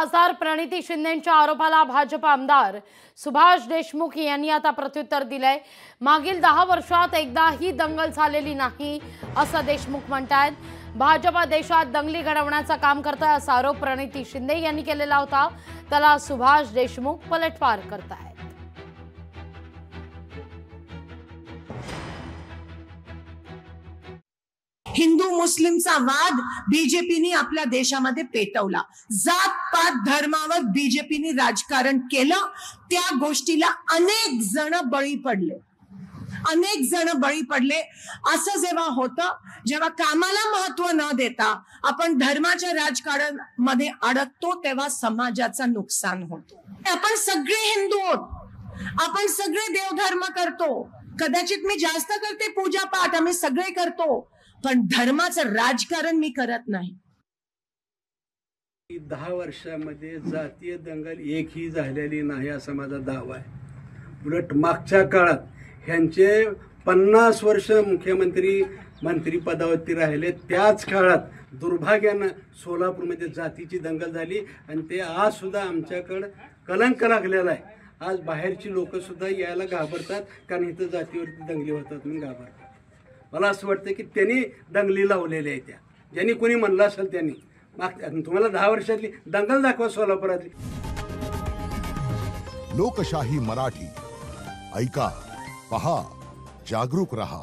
खासदार प्रणिती शिंदेंच्या आरोपाला भाजप आमदार सुभाष देशमुख यांनी आता प्रत्युत्तर दिलंय। मागील 10 वर्षात एकदाही दंगल झालेली नाही असं देशमुख म्हणतात। भाजप देशात दंगली घडवण्याचं काम करतोय असा आरोप प्रणिती शिंदे यांनी केलेला होता। त्याला सुभाष देशमुख पलटवार करतायत। हिंदू मुस्लिमचा वाद बीजेपीने आपल्या देशामध्ये पेटवला। जात पात धर्मावर बीजेपीने राजकारण केलं। त्या गोष्टीला अनेक जण बळी पडले। असं जेव्हा होतं, जेव्हा कामाला महत्व न देता आपण धर्माच्या राजकारण मध्ये अडकतो, तेव्हा समाजाचं नुकसान होतं। आपण सगळे हिंदू आहोत, आपण सगळे देवधर्म करतो, कदाचित मी जास्त करते पूजा पाठ, आम्ही सगळे करतो, पण धर्माचं राजकारण मी करत नाही। 10 वर्षामध्ये जातीय दंगल एकही झालेली नाही असा माझा दावा आहे। उलट मागच्या काळात ह्यांचे 50 वर्ष मंत्री पदावरती राहिले, त्याच काळात दुर्भाग्यानं सोलापूरमध्ये जातीची दंगल झाली आणि ते आज सुद्धा आमच्याकडं कलंक लागलेला आहे। आज बाहेरची लोक सुद्धा यायला घाबरतात, कारण इथं जातीवरती दंगली होतात म्हणून घाबरतात। मला असं वाटतं की त्यांनी दंगली लावलेल्या आहेत, त्या ज्यांनी कोणी म्हणलं असेल त्यांनी। तुम्हाला 10 वर्षातली दंगल दाखवा सोलापुरातली। लोकशाही मराठी ऐका, पहा, जागरूक रहा।